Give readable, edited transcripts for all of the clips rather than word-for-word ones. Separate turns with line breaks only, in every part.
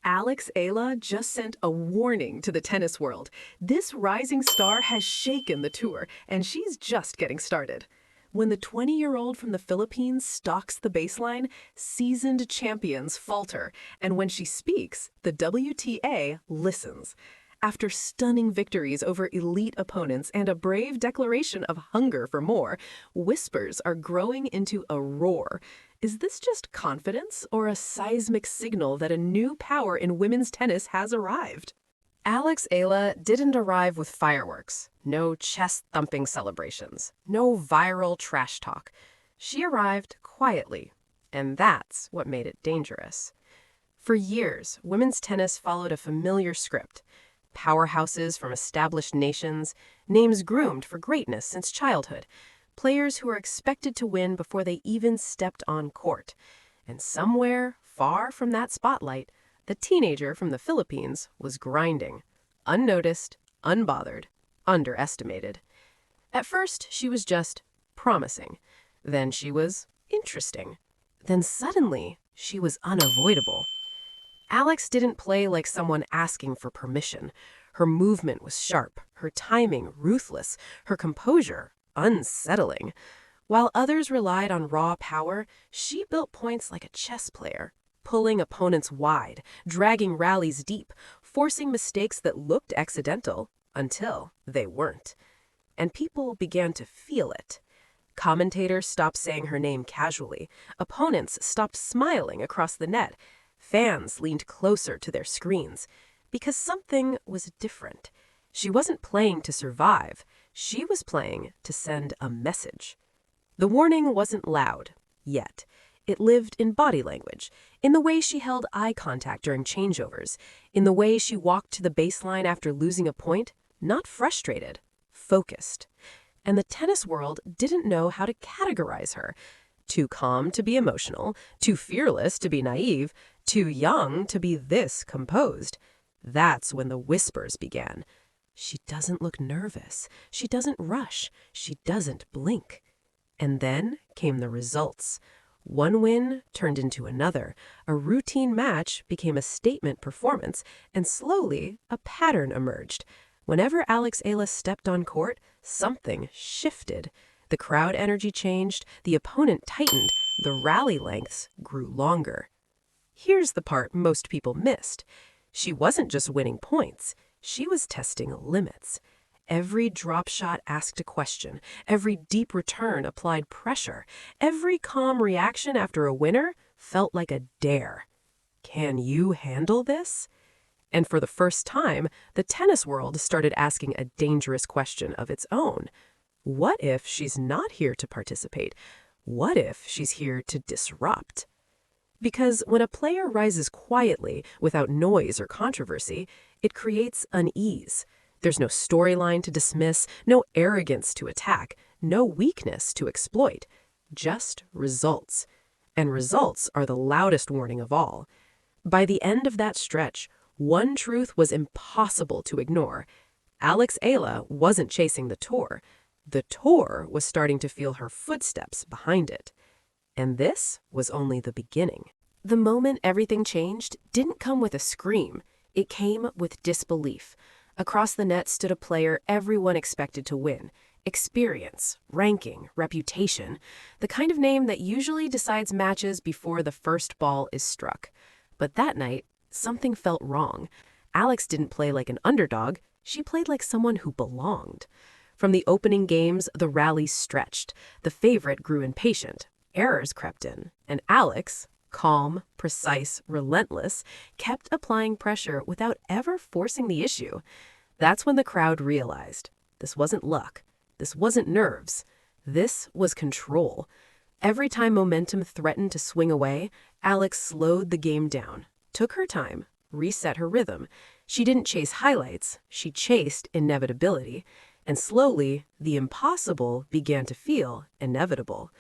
Alex Eala just sent a warning to the tennis world. This rising star has shaken the tour, and she's just getting started. When the 20-year-old from the Philippines stalks the baseline, seasoned champions falter, and when she speaks, the WTA listens. After stunning victories over elite opponents and a brave declaration of hunger for more, whispers are growing into a roar. Is this just confidence or a seismic signal that a new power in women's tennis has arrived? Alex Eala didn't arrive with fireworks, no chest-thumping celebrations, no viral trash talk. She arrived quietly, and that's what made it dangerous. For years, women's tennis followed a familiar script. Powerhouses from established nations, names groomed for greatness since childhood, players who were expected to win before they even stepped on court. And somewhere, far from that spotlight, the teenager from the Philippines was grinding, unnoticed, unbothered, underestimated. At first, she was just promising. Then she was interesting. Then suddenly, she was unavoidable. Alex didn't play like someone asking for permission. Her movement was sharp, her timing ruthless, her composure unsettling. While others relied on raw power, she built points like a chess player, pulling opponents wide, dragging rallies deep, forcing mistakes that looked accidental until they weren't. And people began to feel it. Commentators stopped saying her name casually. Opponents stopped smiling across the net. Fans leaned closer to their screens because something was different. She wasn't playing to survive. She was playing to send a message. The warning wasn't loud, yet. It lived in body language, in the way she held eye contact during changeovers, in the way she walked to the baseline after losing a point, not frustrated, focused. And the tennis world didn't know how to categorize her. Too calm to be emotional, too fearless to be naive, too young to be this composed. That's when the whispers began. She doesn't look nervous. She doesn't rush. She doesn't blink. And then came the results. One win turned into another. A routine match became a statement performance, and slowly a pattern emerged. Whenever Alex Eala stepped on court, something shifted. The crowd energy changed, the opponent tightened, the rally lengths grew longer. Here's the part most people missed. She wasn't just winning points, she was testing limits. Every drop shot asked a question, every deep return applied pressure, every calm reaction after a winner felt like a dare. Can you handle this? And for the first time, the tennis world started asking a dangerous question of its own. What if she's not here to participate? What if she's here to disrupt? Because when a player rises quietly, without noise or controversy, it creates unease. There's no storyline to dismiss, no arrogance to attack, no weakness to exploit. Just results. And results are the loudest warning of all. By the end of that stretch, one truth was impossible to ignore. Alex Eala wasn't chasing the tour. The tour was starting to feel her footsteps behind it. And this was only the beginning. The moment everything changed didn't come with a scream. It came with disbelief. Across the net stood a player everyone expected to win. Experience, ranking, reputation. The kind of name that usually decides matches before the first ball is struck. But that night, something felt wrong. Alex didn't play like an underdog. She played like someone who belonged. From the opening games, the rallies stretched. The favorite grew impatient. Errors crept in. And Alex, calm, precise, relentless, kept applying pressure without ever forcing the issue. That's when the crowd realized this wasn't luck. This wasn't nerves. This was control. Every time momentum threatened to swing away, Alex slowed the game down, took her time, reset her rhythm. She didn't chase highlights. She chased inevitability. And slowly, the impossible began to feel inevitable.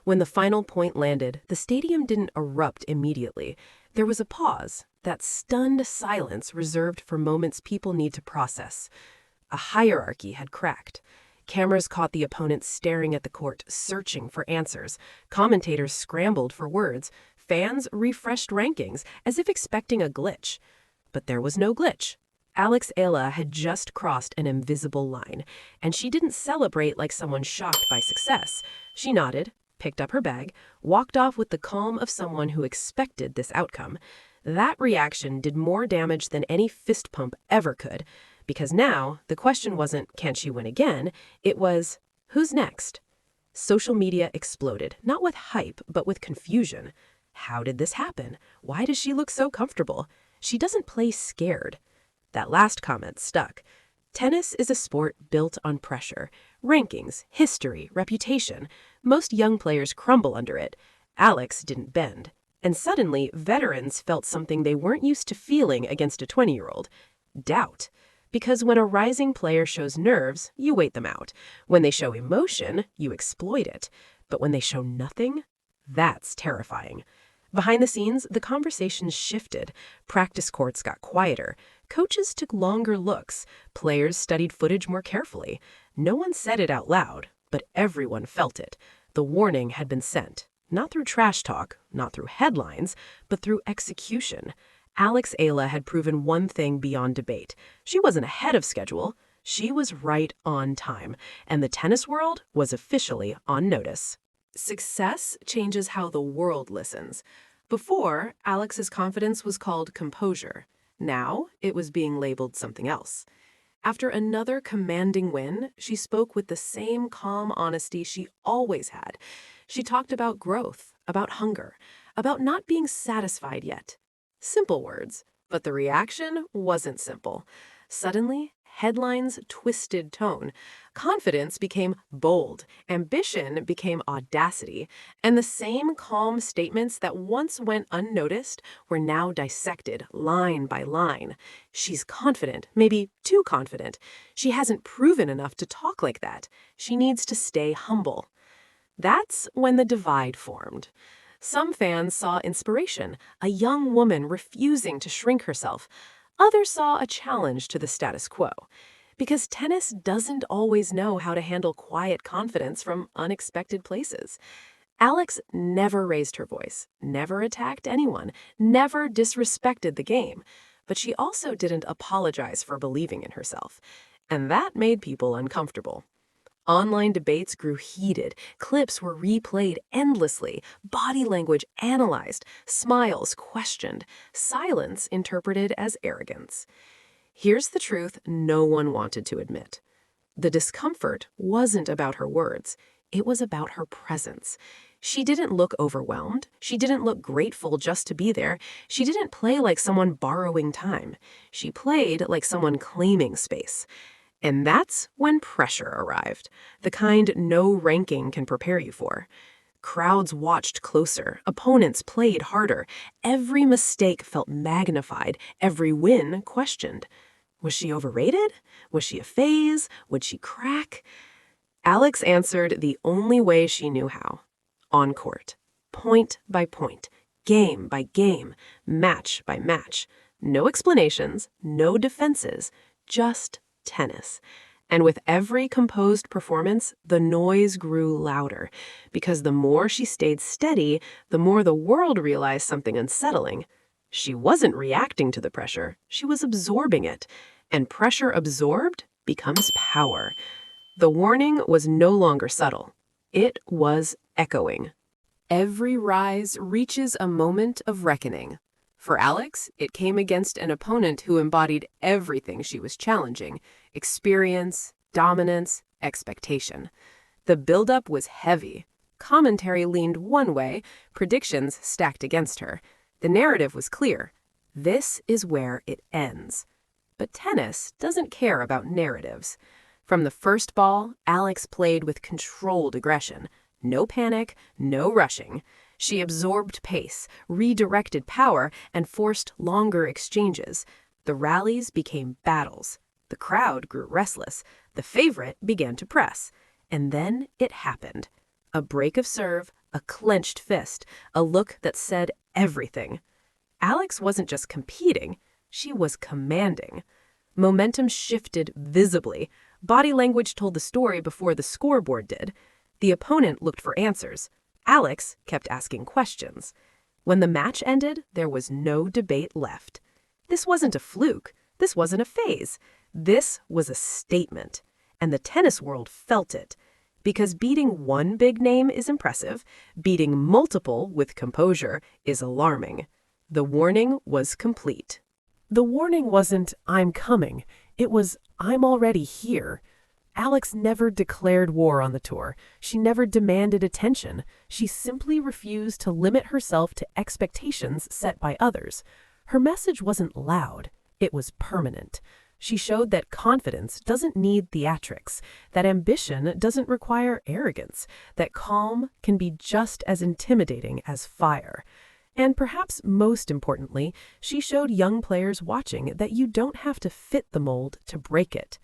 When the final point landed, the stadium didn't erupt immediately. There was a pause, that stunned silence reserved for moments people need to process. A hierarchy had cracked. Cameras caught the opponent staring at the court, searching for answers. Commentators scrambled for words. fans refreshed rankings as if expecting a glitch. But there was no glitch. Alex Eala had just crossed an invisible line, and she didn't celebrate like someone shocked by success. She nodded, picked up her bag, walked off with the calm of someone who expected this outcome. That reaction did more damage than any fist pump ever could, because now the question wasn't, can she win again? It was, who's next? Social media exploded, not with hype, but with confusion. How did this happen? Why does she look so comfortable? She doesn't play scared. That last comment stuck. Tennis is a sport built on pressure. Rankings, history, reputation. Most young players crumble under it. Alex didn't bend. And suddenly, veterans felt something they weren't used to feeling against a 20-year-old. Doubt. Because when a rising player shows nerves, you wait them out. When they show emotion, you exploit it. But when they show nothing, that's terrifying. Behind the scenes, the conversations shifted. Practice courts got quieter. Coaches took longer looks. Players studied footage more carefully. No one said it out loud, but everyone felt it. The warning had been sent. Not through trash talk, not through headlines, but through execution. Alex Eala had proven one thing beyond debate. She wasn't ahead of schedule. She was right on time, and the tennis world was officially on notice. Success changes how the world listens. Before, Alex's confidence was called composure. Now, it was being labeled something else. After another commanding win, she spoke with the same calm honesty she always had. She talked about growth, about hunger, about not being satisfied yet. Simple words, but the reaction wasn't simple. Suddenly, headlines twisted tone. Confidence became bold, ambition became audacity, and the same calm statements that once went unnoticed were now dissected line by line. She's confident, maybe too confident. She hasn't proven enough to talk like that. She needs to stay humble. That's when the divide formed. Some fans saw inspiration, a young woman refusing to shrink herself. Others saw a challenge to the status quo. Because tennis doesn't always know how to handle quiet confidence from unexpected places. Alex never raised her voice, never attacked anyone, never disrespected the game. But she also didn't apologize for believing in herself. And that made people uncomfortable. Online debates grew heated, clips were replayed endlessly, body language analyzed, smiles questioned, silence interpreted as arrogance. Here's the truth no one wanted to admit. The discomfort wasn't about her words, it was about her presence. She didn't look overwhelmed, she didn't look grateful just to be there, she didn't play like someone borrowing time. She played like someone claiming space. And that's when pressure arrived, the kind no ranking can prepare you for. Crowds watched closer, opponents played harder. Every mistake felt magnified, every win questioned. Was she overrated? Was she a phase? Would she crack? Alex answered the only way she knew how. On court, point by point, game by game, match by match. No explanations, no defenses, just tennis. And with every composed performance, the noise grew louder, because the more she stayed steady, the more the world realized something unsettling. She wasn't reacting to the pressure, she was absorbing it. And pressure absorbed becomes power. The warning was no longer subtle. It was echoing. Every rise reaches a moment of reckoning. For Alex, it came against an opponent who embodied everything she was challenging: experience, dominance, expectation. The buildup was heavy. Commentary leaned one way, predictions stacked against her. The narrative was clear. This is where it ends. But tennis doesn't care about narratives. From the first ball, Alex played with controlled aggression. No panic, no rushing. She absorbed pace, redirected power, and forced longer exchanges. The rallies became battles. The crowd grew restless. The favorite began to press. And then it happened. A break of serve, a clenched fist, a look that said everything. Alex wasn't just competing, she was commanding. Momentum shifted visibly. Body language told the story before the scoreboard did. The opponent looked for answers. Alex kept asking questions. When the match ended, there was no debate left. This wasn't a fluke. This wasn't a phase. This was a statement. And the tennis world felt it. Because beating one big name is impressive, beating multiple with composure is alarming. The warning was complete.
The warning wasn't, "I'm coming." It was, "I'm already here." Alex never declared war on the tour. She never demanded attention. She simply refused to limit herself to expectations set by others. Her message wasn't loud. It was permanent. She showed that confidence doesn't need theatrics, that ambition doesn't require arrogance, that calm can be just as intimidating as fire. And perhaps most importantly, she showed young players watching that you don't have to fit the mold to break it.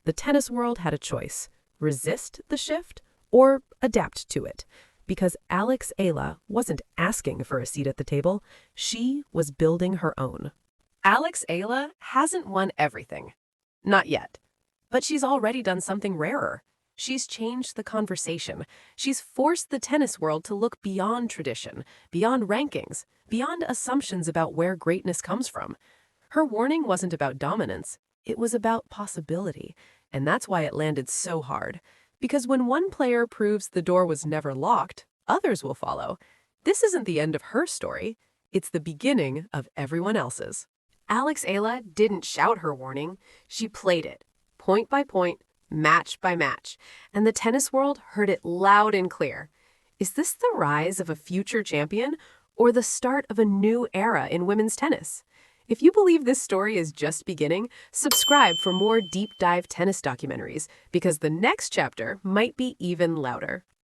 The tennis world had a choice: resist the shift or adapt to it. Because Alex Eala wasn't asking for a seat at the table, she was building her own. Alex Eala hasn't won everything. Not yet. But she's already done something rarer. She's changed the conversation. She's forced the tennis world to look beyond tradition, beyond rankings, beyond assumptions about where greatness comes from. Her warning wasn't about dominance. It was about possibility. And that's why it landed so hard. Because when one player proves the door was never locked, others will follow. This isn't the end of her story. It's the beginning of everyone else's. Alex Eala didn't shout her warning. She played it, point by point, match by match. And the tennis world heard it loud and clear. Is this the rise of a future champion or the start of a new era in women's tennis? If you believe this story is just beginning, subscribe for more deep dive tennis documentaries because the next chapter might be even louder.